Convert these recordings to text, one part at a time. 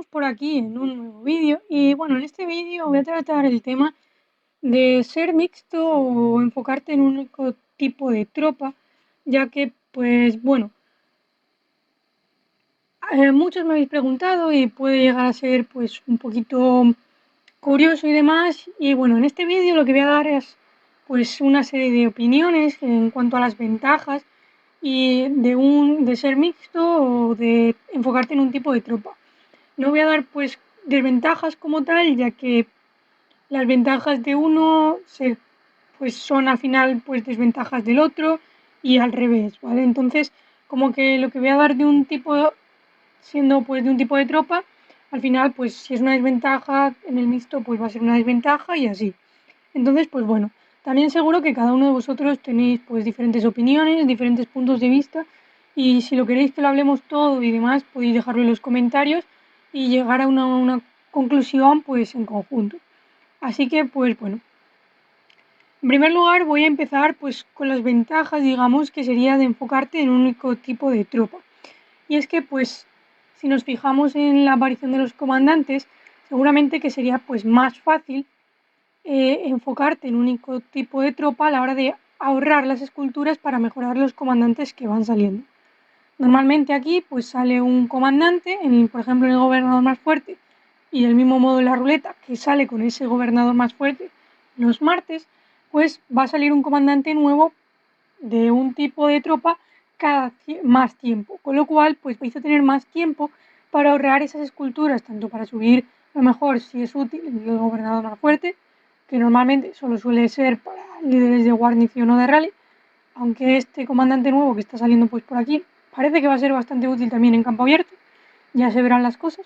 estamos por aquí en un nuevo vídeo y bueno, en este vídeo voy a tratar el tema de ser mixto o enfocarte en un único tipo de tropa, ya que pues bueno, muchos me habéis preguntado y puede llegar a ser pues un poquito curioso y demás. Y bueno, en este vídeo lo que voy a dar es pues una serie de opiniones en cuanto a las ventajas y de ser mixto o de enfocarte en un tipo de tropa. No voy a dar pues desventajas como tal, ya que las ventajas de uno pues son al final pues desventajas del otro y al revés, ¿vale? Entonces, como que lo que voy a dar de un tipo, siendo pues de un tipo de tropa, al final pues si es una desventaja en el mixto pues va a ser una desventaja y así. Entonces, pues bueno, también seguro que cada uno de vosotros tenéis pues diferentes opiniones, diferentes puntos de vista y si lo queréis que lo hablemos todo y demás, podéis dejarlo en los comentarios y llegar a una conclusión pues en conjunto. Así que pues bueno, en primer lugar voy a empezar pues con las ventajas, digamos, que sería de enfocarte en un único tipo de tropa. Y es que pues si nos fijamos en la aparición de los comandantes, seguramente que sería pues más fácil enfocarte en un único tipo de tropa a la hora de ahorrar las esculturas para mejorar los comandantes que van saliendo. Normalmente aquí pues sale un comandante, por ejemplo el gobernador más fuerte, y del mismo modo en la ruleta que sale con ese gobernador más fuerte los martes, pues va a salir un comandante nuevo de un tipo de tropa cada más tiempo, con lo cual pues vais a tener más tiempo para ahorrar esas esculturas, tanto para subir a lo mejor si es útil el gobernador más fuerte, que normalmente solo suele ser para líderes de guarnición o de rally, aunque este comandante nuevo que está saliendo pues por aquí parece que va a ser bastante útil también en campo abierto, ya se verán las cosas.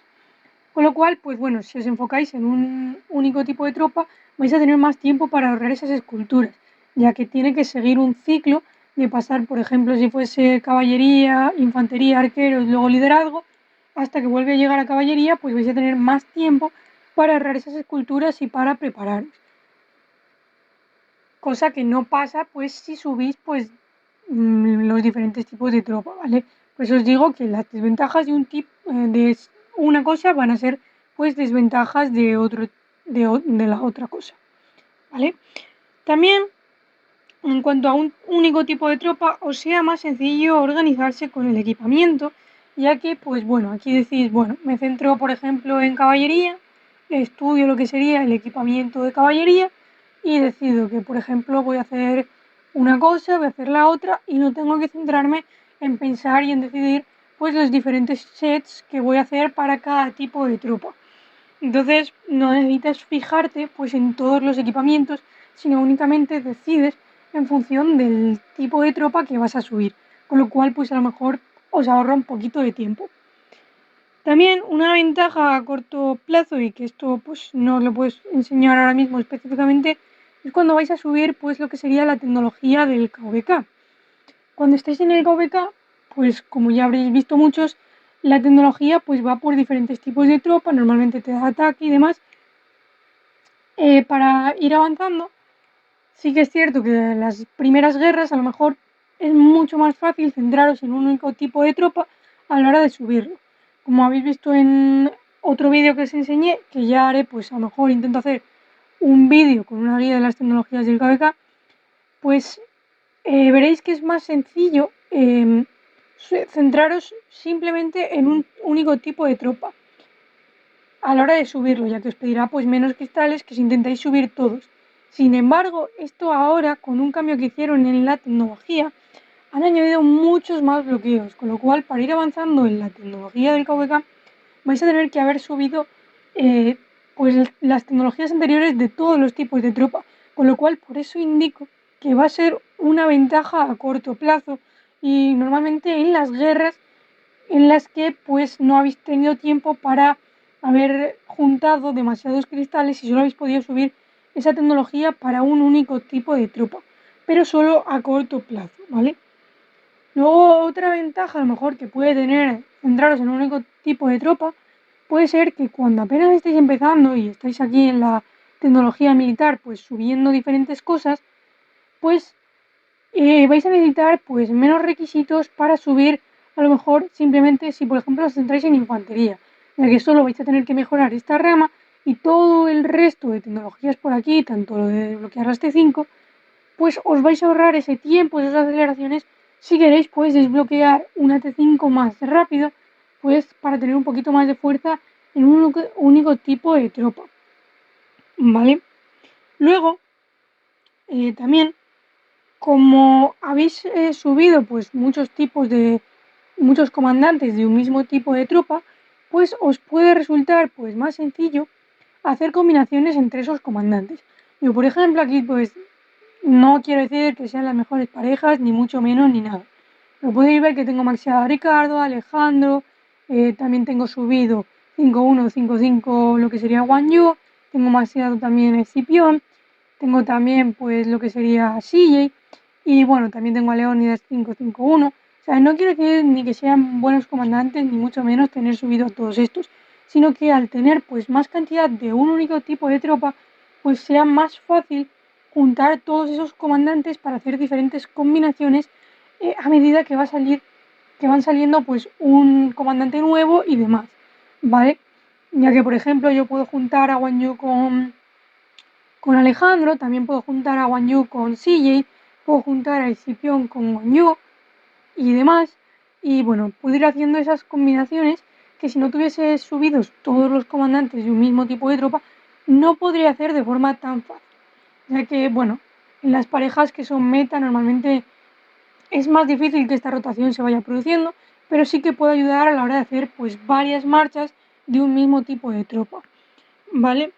Con lo cual, pues bueno, si os enfocáis en un único tipo de tropa, vais a tener más tiempo para ahorrar esas esculturas, ya que tiene que seguir un ciclo de pasar, por ejemplo, si fuese caballería, infantería, arqueros, luego liderazgo, hasta que vuelve a llegar a caballería, pues vais a tener más tiempo para ahorrar esas esculturas y para prepararos. Cosa que no pasa pues si subís pues los diferentes tipos de tropa, ¿vale? Pues os digo que las desventajas de de una cosa van a ser pues desventajas de la otra cosa, ¿vale? También en cuanto a un único tipo de tropa os sea más sencillo organizarse con el equipamiento, ya que pues bueno, aquí decís, bueno, me centro por ejemplo en caballería, estudio lo que sería el equipamiento de caballería y decido que por ejemplo voy a hacer una cosa, voy a hacer la otra y no tengo que centrarme en pensar y en decidir pues los diferentes sets que voy a hacer para cada tipo de tropa. Entonces no necesitas fijarte pues en todos los equipamientos, sino únicamente decides en función del tipo de tropa que vas a subir, con lo cual pues a lo mejor os ahorra un poquito de tiempo. También una ventaja a corto plazo, y que esto pues no os lo puedo enseñar ahora mismo específicamente, es cuando vais a subir pues lo que sería la tecnología del KVK. Cuando estéis en el KVK, pues como ya habréis visto muchos, la tecnología pues va por diferentes tipos de tropa, normalmente te da ataque y demás. Para ir avanzando, sí que es cierto que en las primeras guerras a lo mejor es mucho más fácil centraros en un único tipo de tropa a la hora de subirlo. Como habéis visto en otro vídeo que os enseñé, que ya haré, pues a lo mejor intento hacer un vídeo con una guía de las tecnologías del KVK, pues veréis que es más sencillo centraros simplemente en un único tipo de tropa a la hora de subirlo, ya que os pedirá pues menos cristales que si intentáis subir todos. Sin embargo, esto ahora, con un cambio que hicieron en la tecnología, han añadido muchos más bloqueos, con lo cual para ir avanzando en la tecnología del KVK vais a tener que haber subido pues las tecnologías anteriores de todos los tipos de tropa, con lo cual por eso indico que va a ser una ventaja a corto plazo y normalmente en las guerras en las que pues no habéis tenido tiempo para haber juntado demasiados cristales y solo habéis podido subir esa tecnología para un único tipo de tropa, pero solo a corto plazo, ¿vale? Luego otra ventaja a lo mejor que puede tener centraros en un único tipo de tropa puede ser que cuando apenas estáis empezando y estáis aquí en la tecnología militar pues subiendo diferentes cosas, pues vais a necesitar pues menos requisitos para subir a lo mejor simplemente si por ejemplo os centráis en infantería. ya que solo vais a tener que mejorar esta rama y todo el resto de tecnologías por aquí, tanto lo de bloquear las T5, pues os vais a ahorrar ese tiempo, esas aceleraciones. Si queréis, pues desbloquear una T5 más rápido, pues para tener un poquito más de fuerza en un único tipo de tropa, ¿vale? Luego, también, como habéis subido pues muchos comandantes de un mismo tipo de tropa, pues os puede resultar pues más sencillo hacer combinaciones entre esos comandantes. Yo, por ejemplo, aquí pues no quiero decir que sean las mejores parejas, ni mucho menos, ni nada. Pero podéis ver que tengo maxeado a Ricardo, a Alejandro, también tengo subido 5-1, 5-5 lo que sería Wang Yu, tengo maxeado también a Escipión, tengo también pues lo que sería CJ, y bueno, también tengo a Leónidas 5-5-1. O sea, no quiero decir ni que sean buenos comandantes, ni mucho menos tener subido a todos estos, sino que al tener pues más cantidad de un único tipo de tropa, pues sea más fácil juntar todos esos comandantes para hacer diferentes combinaciones a medida que van saliendo pues un comandante nuevo y demás, ¿vale? Ya que por ejemplo yo puedo juntar a Wang Yu con Alejandro, también puedo juntar a Wang Yu con CJ, puedo juntar a Escipión con Wang Yu y demás. Y bueno, puedo ir haciendo esas combinaciones que si no tuviese subidos todos los comandantes de un mismo tipo de tropa, no podría hacer de forma tan fácil. Ya que, bueno, en las parejas que son meta normalmente es más difícil que esta rotación se vaya produciendo, pero sí que puede ayudar a la hora de hacer pues varias marchas de un mismo tipo de tropa, ¿vale?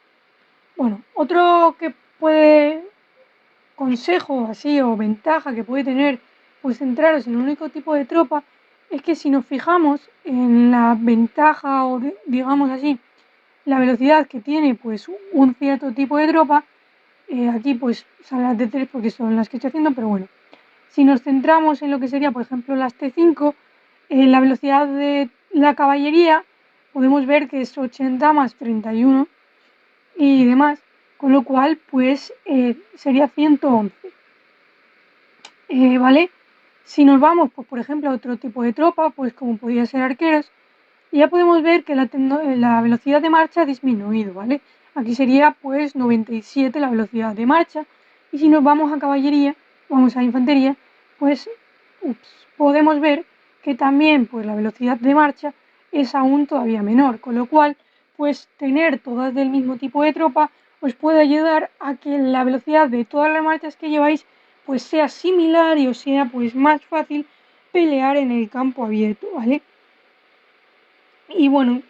Bueno, otro que puede consejo así o ventaja que puede tener pues centraros en un único tipo de tropa es que si nos fijamos en la ventaja o digamos así la velocidad que tiene pues un cierto tipo de tropa, aquí pues salen las de 3 porque son las que estoy haciendo, pero bueno, si nos centramos en lo que sería por ejemplo las T5, la velocidad de la caballería podemos ver que es 80 más 31 y demás, con lo cual pues sería 111. ¿Vale? Si nos vamos, pues, por ejemplo, a otro tipo de tropa, pues como podría ser arqueros, ya podemos ver que la velocidad de marcha ha disminuido, ¿vale? Aquí sería pues 97 la velocidad de marcha. Y si nos vamos a caballería, vamos a infantería, pues podemos ver que también pues la velocidad de marcha es aún todavía menor, con lo cual pues tener todas del mismo tipo de tropa os puede ayudar a que la velocidad de todas las marchas que lleváis pues sea similar y os sea pues más fácil pelear en el campo abierto, ¿vale? Y bueno,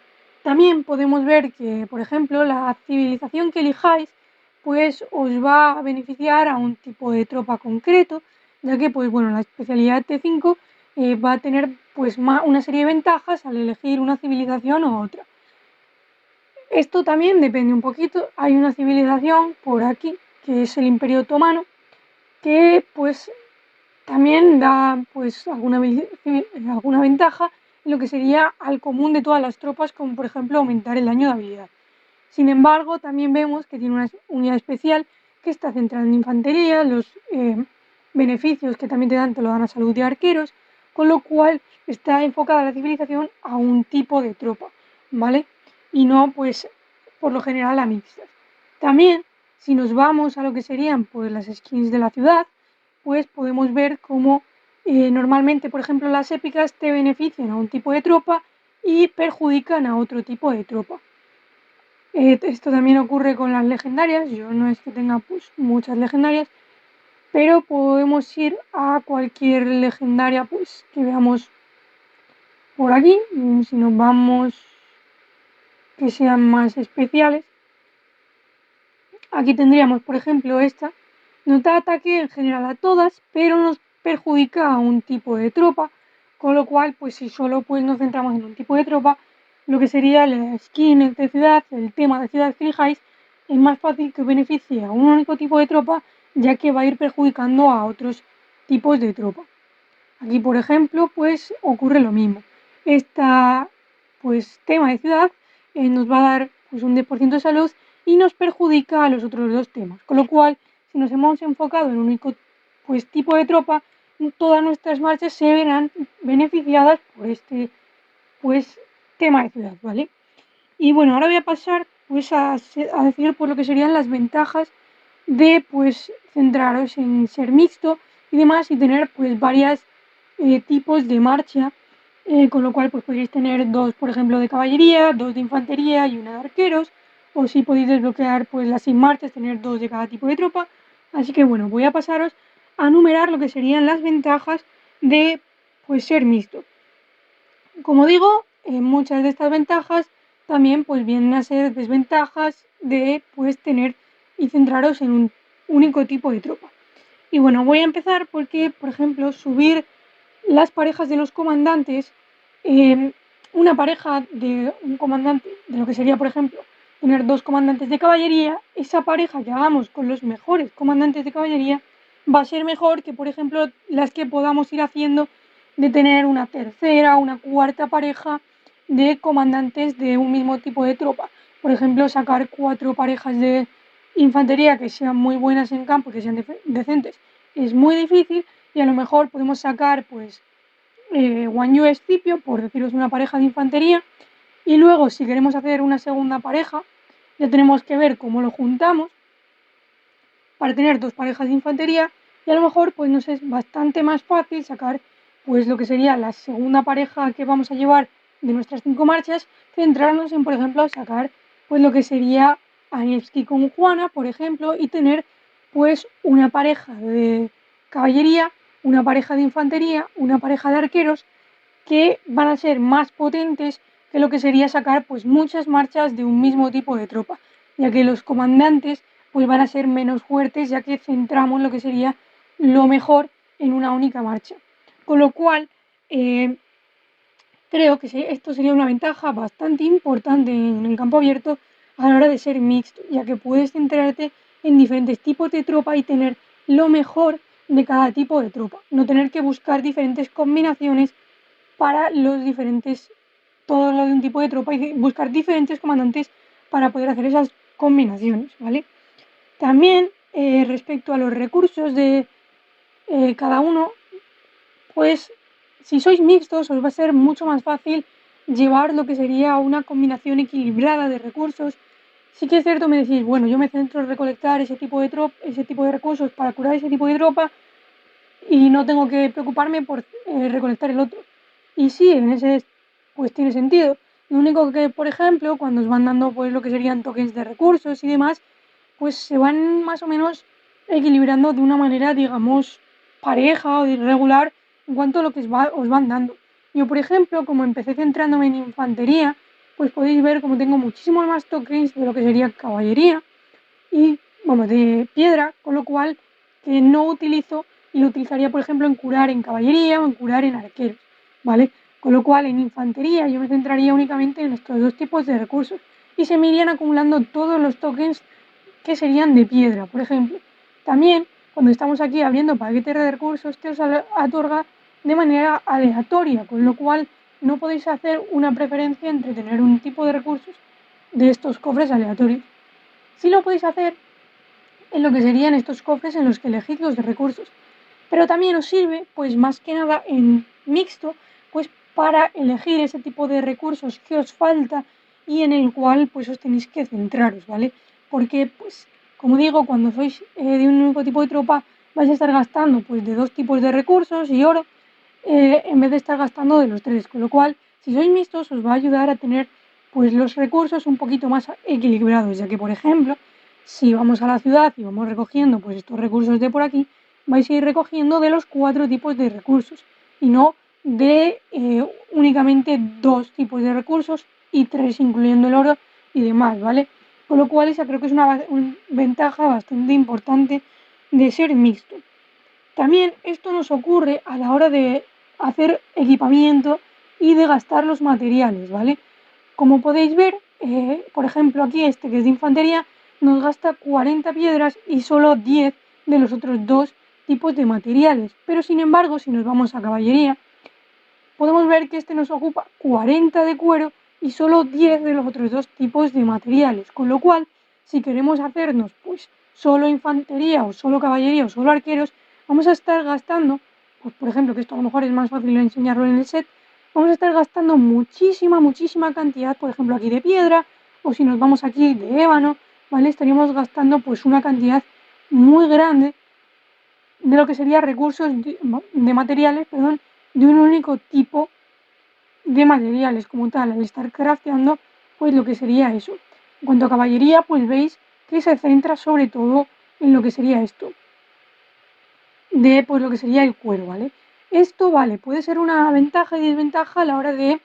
también podemos ver que, por ejemplo, la civilización que elijáis pues os va a beneficiar a un tipo de tropa concreto, ya que pues bueno, la especialidad T5 va a tener pues una serie de ventajas al elegir una civilización u otra. Esto también depende un poquito, hay una civilización por aquí que es el Imperio Otomano, que pues también da pues alguna ventaja en lo que sería al común de todas las tropas, como por ejemplo aumentar el daño de habilidad. Sin embargo, también vemos que tiene una unidad especial que está centrada en infantería, los beneficios que también te lo dan a salud de arqueros, con lo cual está enfocada la civilización a un tipo de tropa, ¿vale? Y no pues por lo general a mixtas. También, si nos vamos a lo que serían pues las skins de la ciudad, pues podemos ver cómo normalmente, por ejemplo, las épicas te benefician a un tipo de tropa y perjudican a otro tipo de tropa. Esto también ocurre con las legendarias, yo no es que tenga pues muchas legendarias, pero podemos ir a cualquier legendaria pues que veamos por aquí, si nos vamos que sean más especiales. Aquí tendríamos, por ejemplo, esta. Nos da ataque en general a todas, pero nos perjudica a un tipo de tropa, con lo cual, pues si solo pues, nos centramos en un tipo de tropa, lo que sería la skin de ciudad, el tema de ciudad que elijáis, es más fácil que beneficie a un único tipo de tropa, ya que va a ir perjudicando a otros tipos de tropa. Aquí, por ejemplo, pues ocurre lo mismo. Esta pues tema de ciudad nos va a dar pues un 10% de salud y nos perjudica a los otros dos temas. Con lo cual, si nos hemos enfocado en un único pues, tipo de tropa, todas nuestras marchas se verán beneficiadas por este pues, tema de ciudad, ¿vale? Y bueno, ahora voy a pasar pues a decir pues lo que serían las ventajas de pues centraros en ser mixto y demás y tener pues varios tipos de marcha, con lo cual pues podréis tener dos, por ejemplo, de caballería, dos de infantería y una de arqueros, o si podéis desbloquear pues las sin marchas, tener dos de cada tipo de tropa. Así que bueno, voy a pasaros a numerar lo que serían las ventajas de pues ser mixto. Como digo, muchas de estas ventajas también pues vienen a ser desventajas de pues tener y centraros en un único tipo de tropa. Y bueno, voy a empezar porque, por ejemplo, subir las parejas de los comandantes, una pareja de un comandante, de lo que sería, por ejemplo, tener dos comandantes de caballería, esa pareja que hagamos con los mejores comandantes de caballería va a ser mejor que, por ejemplo, las que podamos ir haciendo de tener una tercera, una cuarta pareja de comandantes de un mismo tipo de tropa. Por ejemplo, sacar 4 parejas de infantería que sean muy buenas en campo, que sean decentes, es muy difícil y a lo mejor podemos sacar pues Wanyu Escipio, por deciros una pareja de infantería, y luego si queremos hacer una segunda pareja, ya tenemos que ver cómo lo juntamos para tener dos parejas de infantería y a lo mejor pues nos es bastante más fácil sacar pues lo que sería la segunda pareja que vamos a llevar de nuestras 5 marchas, centrarnos en, por ejemplo, sacar pues lo que sería a Nevsky con Juana, por ejemplo, y tener pues una pareja de caballería, una pareja de infantería, una pareja de arqueros que van a ser más potentes que lo que sería sacar pues muchas marchas de un mismo tipo de tropa, ya que los comandantes pues van a ser menos fuertes ya que centramos lo que sería lo mejor en una única marcha. Con lo cual, creo que esto sería una ventaja bastante importante en el campo abierto a la hora de ser mixto, ya que puedes centrarte en diferentes tipos de tropa y tener lo mejor de cada tipo de tropa, no tener que buscar diferentes combinaciones para los diferentes, todos los de un tipo de tropa y buscar diferentes comandantes para poder hacer esas combinaciones, ¿vale? También respecto a los recursos de cada uno, pues si sois mixtos os va a ser mucho más fácil llevar lo que sería una combinación equilibrada de recursos. Sí que es cierto, me decís, bueno, yo me centro en recolectar ese tipo de ese tipo de recursos para curar ese tipo de tropa y no tengo que preocuparme por recolectar el otro. Y sí, en ese pues tiene sentido. Lo único que, por ejemplo, cuando os van dando pues lo que serían tokens de recursos y demás, pues se van más o menos equilibrando de una manera, digamos, pareja o irregular en cuanto a lo que os van dando. Yo, por ejemplo, como empecé centrándome en infantería, pues podéis ver como tengo muchísimos más tokens de lo que sería caballería y, vamos, de piedra, con lo cual que no utilizo y lo utilizaría, por ejemplo, en curar en caballería o en curar en arqueros, ¿vale? Con lo cual, en infantería yo me centraría únicamente en estos dos tipos de recursos y se me irían acumulando todos los tokens que serían de piedra, por ejemplo. También, cuando estamos aquí abriendo paquetes de recursos, te os otorga de manera aleatoria, con lo cual no podéis hacer una preferencia entre tener un tipo de recursos de estos cofres aleatorios. Sí lo podéis hacer en lo que serían estos cofres en los que elegís los de recursos. Pero también os sirve, pues más que nada en mixto, pues para elegir ese tipo de recursos que os falta y en el cual pues os tenéis que centraros, ¿vale? Porque, pues, como digo, cuando sois de un único tipo de tropa vais a estar gastando pues de dos tipos de recursos y oro en vez de estar gastando de los tres, con lo cual, si sois mixtos os va a ayudar a tener pues los recursos un poquito más equilibrados, ya que, por ejemplo, si vamos a la ciudad y vamos recogiendo pues estos recursos de por aquí, vais a ir recogiendo de los 4 tipos de recursos y no de únicamente 2 tipos de recursos y 3 incluyendo el oro y demás, ¿vale? Con lo cual esa creo que es una ventaja bastante importante de ser mixto. También esto nos ocurre a la hora de hacer equipamiento y de gastar los materiales, ¿vale? Como podéis ver, por ejemplo, aquí este que es de infantería nos gasta 40 piedras y solo 10 de los otros dos tipos de materiales. Pero sin embargo, si nos vamos a caballería, podemos ver que este nos ocupa 40 de cuero y solo 10 de los otros dos tipos de materiales. Con lo cual, si queremos hacernos pues solo infantería o solo caballería o solo arqueros, vamos a estar gastando, pues por ejemplo, que esto a lo mejor es más fácil enseñarlo en el set, vamos a estar gastando muchísima cantidad, por ejemplo aquí de piedra, o si nos vamos aquí de ébano, ¿vale? Estaríamos gastando pues una cantidad muy grande de lo que sería recursos de materiales, perdón, de un único tipo de materiales como tal, al estar crafteando pues lo que sería eso. En cuanto a caballería, pues veis que se centra sobre todo en lo que sería esto, de pues lo que sería el cuero, ¿vale? Esto, vale, puede ser una ventaja y desventaja a la hora de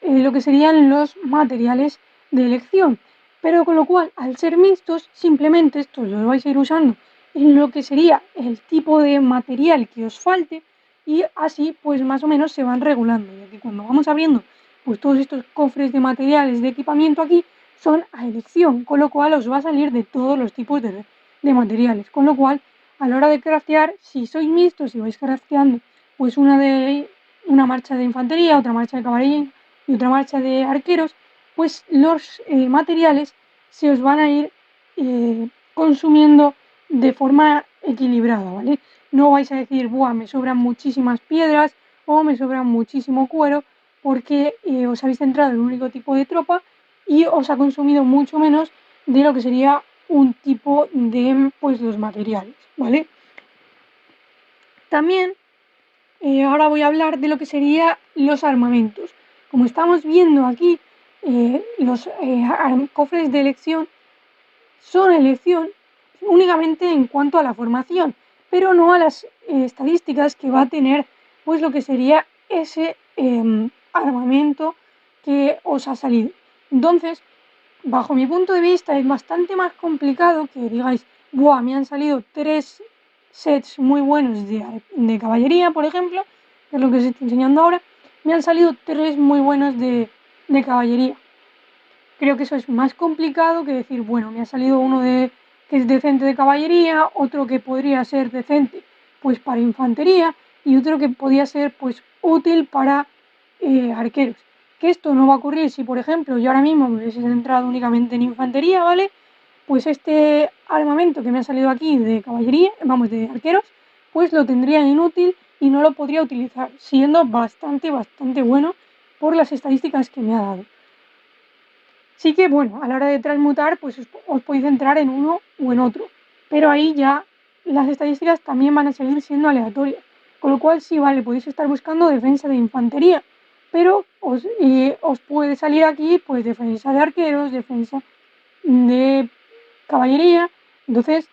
lo que serían los materiales de elección, pero con lo cual, al ser mixtos, simplemente estos los vais a ir usando en lo que sería el tipo de material que os falte y así pues más o menos se van regulando, ya que cuando vamos abriendo pues todos estos cofres de materiales de equipamiento aquí son a elección, con lo cual os va a salir de todos los tipos de materiales, con lo cual a la hora de craftear, si sois mixtos y vais crafteando pues una marcha de infantería, otra marcha de caballería y otra marcha de arqueros, pues los materiales se os van a ir consumiendo de forma equilibrada, ¿vale? No vais a decir, buah, me sobran muchísimas piedras o me sobran muchísimo cuero, porque os habéis centrado en un único tipo de tropa y os ha consumido mucho menos de lo que sería un tipo de pues los materiales, ¿vale? También ahora voy a hablar de lo que serían los armamentos. Como estamos viendo aquí, los cofres de elección son elección únicamente en cuanto a la formación, pero no a las estadísticas que va a tener pues lo que sería ese armamento que os ha salido. Entonces, bajo mi punto de vista, es bastante más complicado que digáis, buah, me han salido 3 sets muy buenos de caballería, por ejemplo, que es lo que os estoy enseñando ahora, me han salido 3 muy buenos de caballería. Creo que eso es más complicado que decir, bueno, me ha salido uno que es decente de caballería, otro que podría ser decente pues para infantería y otro que podría ser pues útil para arqueros. Que esto no va a ocurrir si, por ejemplo, yo ahora mismo me hubiese centrado únicamente en infantería, ¿vale? Pues este armamento que me ha salido aquí de caballería, vamos, de arqueros, pues lo tendría inútil y no lo podría utilizar, siendo bastante bueno por las estadísticas que me ha dado. Sí que, bueno, a la hora de transmutar, pues os podéis centrar en uno o en otro, pero ahí ya las estadísticas también van a seguir siendo aleatorias, con lo cual sí, vale, podéis estar buscando defensa de infantería, pero os puede salir aquí, pues, defensa de arqueros, defensa de caballería. Entonces,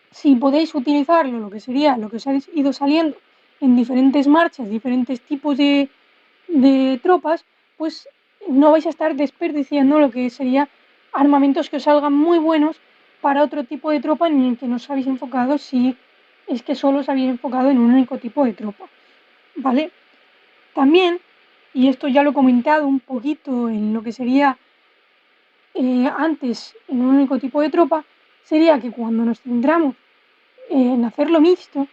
si podéis utilizarlo, lo que sería lo que os ha ido saliendo en diferentes marchas, diferentes tipos de tropas, pues no vais a estar desperdiciando lo que sería armamentos que os salgan muy buenos para otro tipo de tropa en el que no os habéis enfocado si es que solo os habéis enfocado en un único tipo de tropa, ¿vale? También, y esto ya lo he comentado un poquito en lo que sería antes en un único tipo de tropa, sería que cuando nos centramos en hacerlo mixto,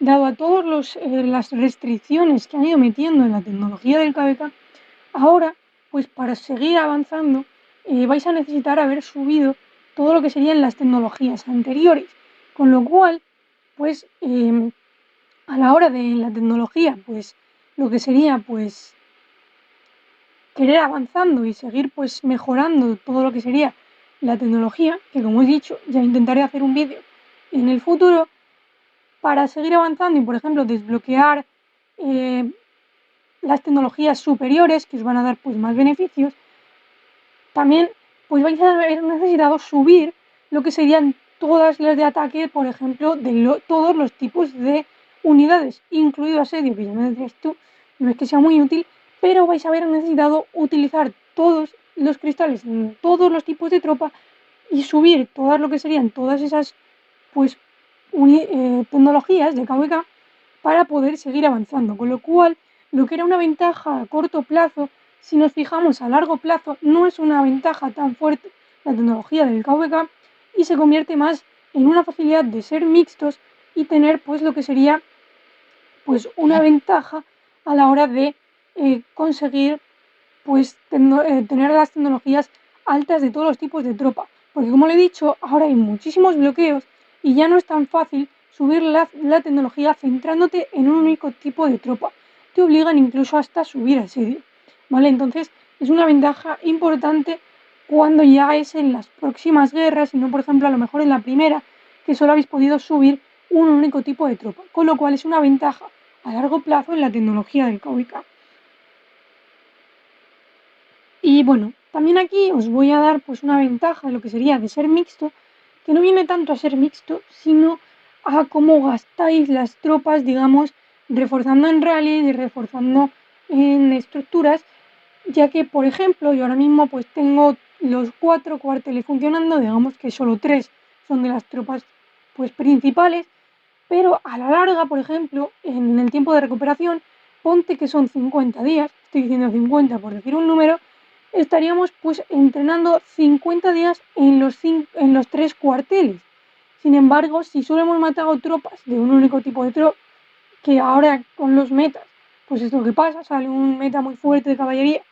dado a todas las restricciones que han ido metiendo en la tecnología del KVK, ahora, pues para seguir avanzando, vais a necesitar haber subido todo lo que serían las tecnologías anteriores, con lo cual, pues a la hora de la tecnología, pues lo que sería, pues querer avanzando y seguir pues mejorando todo lo que sería la tecnología, que como he dicho, ya intentaré hacer un vídeo en el futuro para seguir avanzando y, por ejemplo, desbloquear las tecnologías superiores que os van a dar pues más beneficios. También pues vais a haber necesitado subir lo que serían todas las de ataque, por ejemplo, de todos los tipos de unidades, incluido asedio, que ya me decías tú, no es que sea muy útil, pero vais a haber necesitado utilizar todos los cristales en todos los tipos de tropa y subir todas lo que serían todas esas pues tecnologías de KVK para poder seguir avanzando, con lo cual lo que era una ventaja a corto plazo, si nos fijamos a largo plazo, no es una ventaja tan fuerte la tecnología del KVK y se convierte más en una facilidad de ser mixtos y tener pues lo que sería pues una ventaja a la hora de conseguir pues tener las tecnologías altas de todos los tipos de tropa, porque como le he dicho, ahora hay muchísimos bloqueos y ya no es tan fácil subir la tecnología centrándote en un único tipo de tropa. te obligan incluso hasta a subir asedio, ¿vale? Entonces es una ventaja importante cuando ya es en las próximas guerras y no, por ejemplo, a lo mejor en la primera, que solo habéis podido subir un único tipo de tropa, con lo cual es una ventaja a largo plazo en la tecnología del KVK. Y bueno, también aquí os voy a dar pues una ventaja de lo que sería de ser mixto, que no viene tanto a ser mixto, sino a cómo gastáis las tropas, digamos, reforzando en rallies y reforzando en estructuras, ya que, por ejemplo, yo ahora mismo pues tengo los 4 cuarteles funcionando, digamos que solo 3 son de las tropas pues principales, pero a la larga, por ejemplo, en el tiempo de recuperación, ponte que son 50 días, estoy diciendo 50 por decir un número, estaríamos pues entrenando 50 días en los 3 cuarteles. Sin embargo, si solo hemos matado tropas de un único tipo de tropa, que ahora con los metas, pues es lo que pasa, sale un meta muy fuerte de caballería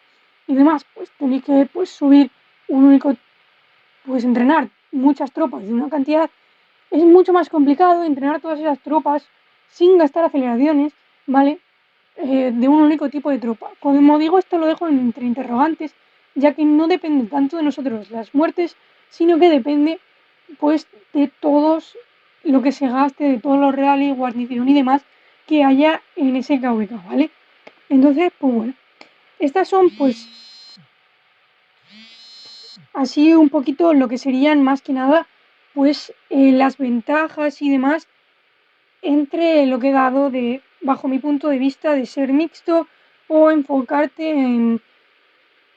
y demás, pues tenéis que pues subir un único, pues entrenar muchas tropas de una cantidad. Es mucho más complicado entrenar todas esas tropas sin gastar aceleraciones, ¿vale? De un único tipo de tropa. Como digo, esto lo dejo entre interrogantes, ya que no depende tanto de nosotros las muertes, sino que depende pues de todos lo que se gaste, de todos los reales, guarnición y demás que haya en ese KVK, ¿vale? Entonces, pues bueno, estas son pues así un poquito lo que serían más que nada pues las ventajas y demás entre lo que he dado de, bajo mi punto de vista, de ser mixto o enfocarte en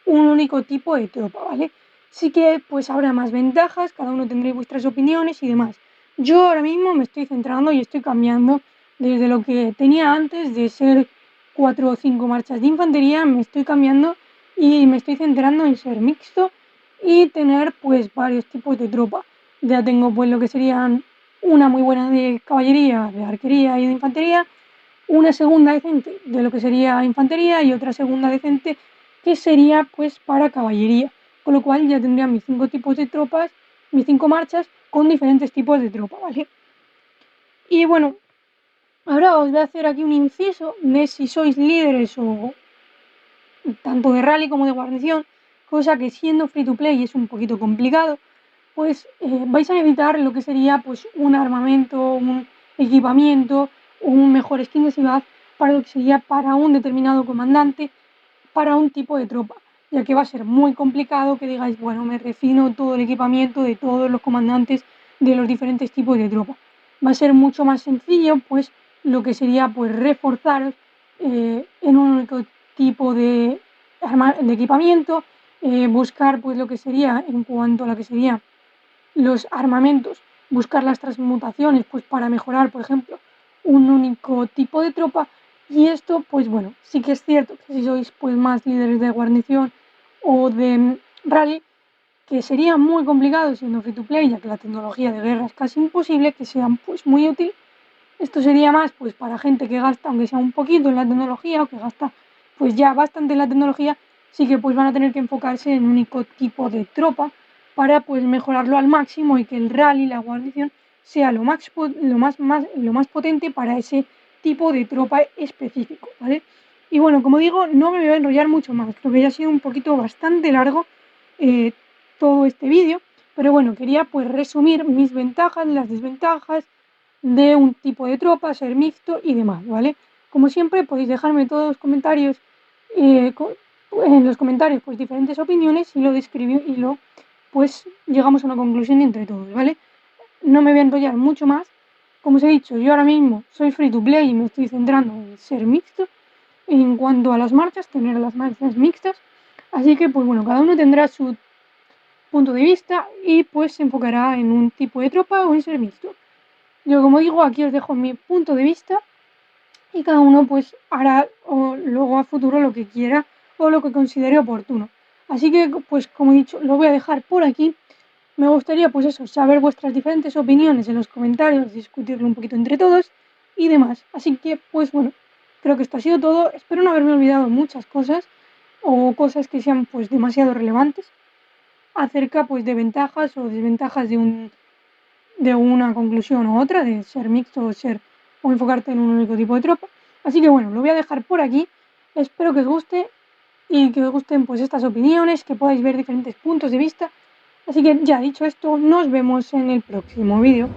un único tipo de tropa, ¿vale? Sí que pues habrá más ventajas, cada uno tendréis vuestras opiniones y demás. Yo ahora mismo me estoy centrando y estoy cambiando desde lo que tenía antes de ser 4 o 5 marchas de infantería, me estoy cambiando y me estoy centrando en ser mixto y tener pues varios tipos de tropa. Ya tengo pues lo que serían una muy buena de caballería, de arquería y de infantería, una segunda decente de lo que sería infantería y otra segunda decente que sería pues para caballería, con lo cual ya tendría mis 5 tipos de tropas, mis 5 marchas con diferentes tipos de tropa, ¿vale? Y bueno, ahora os voy a hacer aquí un inciso de si sois líderes o tanto de rally como de guarnición, cosa que siendo free to play es un poquito complicado, pues vais a necesitar lo que sería pues un armamento, un equipamiento, un mejor skin de ciudad para lo que sería para un determinado comandante, para un tipo de tropa, ya que va a ser muy complicado que digáis, bueno, me refino todo el equipamiento de todos los comandantes de los diferentes tipos de tropa. Va a ser mucho más sencillo, pues, lo que sería pues reforzar en un único tipo de equipamiento, buscar pues lo que sería en cuanto a lo que sería los armamentos, buscar las transmutaciones pues para mejorar, por ejemplo, un único tipo de tropa. Y esto, pues bueno, sí que es cierto que si sois pues más líderes de guarnición o de rally, que sería muy complicado siendo free to play, ya que la tecnología de guerra es casi imposible, que sean pues muy útil. Esto sería más pues para gente que gasta, aunque sea un poquito en la tecnología, o que gasta pues ya bastante en la tecnología, sí que pues van a tener que enfocarse en un único tipo de tropa para pues mejorarlo al máximo y que el rally, la guarnición, sea lo más potente para ese tipo de tropa específico, ¿vale? Y bueno, como digo, no me voy a enrollar mucho más, creo que ya ha sido un poquito bastante largo eh, todo este vídeo, pero bueno, quería pues resumir mis ventajas, las desventajas de un tipo de tropa, ser mixto y demás, ¿vale? Como siempre, podéis dejarme todos los comentarios, eh, en los comentarios, pues diferentes opiniones y lo describí y lo, pues llegamos a una conclusión entre todos, ¿vale? No me voy a enrollar mucho más. Como os he dicho, yo ahora mismo soy free to play y me estoy centrando en ser mixto. En cuanto a las marchas, tener las marchas mixtas. Así que, pues bueno, cada uno tendrá su punto de vista y pues se enfocará en un tipo de tropa o en ser mixto. Yo, como digo, aquí os dejo mi punto de vista y cada uno pues hará o luego a futuro lo que quiera o lo que considere oportuno. Así que, pues como he dicho, lo voy a dejar por aquí. Me gustaría pues eso, saber vuestras diferentes opiniones en los comentarios, discutirlo un poquito entre todos y demás. Así que, pues bueno, creo que esto ha sido todo. Espero no haberme olvidado muchas cosas o cosas que sean pues demasiado relevantes acerca pues de ventajas o desventajas de una conclusión u otra, de ser mixto o ser o enfocarte en un único tipo de tropa. Así que bueno, lo voy a dejar por aquí. Espero que os guste y que os gusten pues estas opiniones, que podáis ver diferentes puntos de vista. Así que ya dicho esto, nos vemos en el próximo vídeo.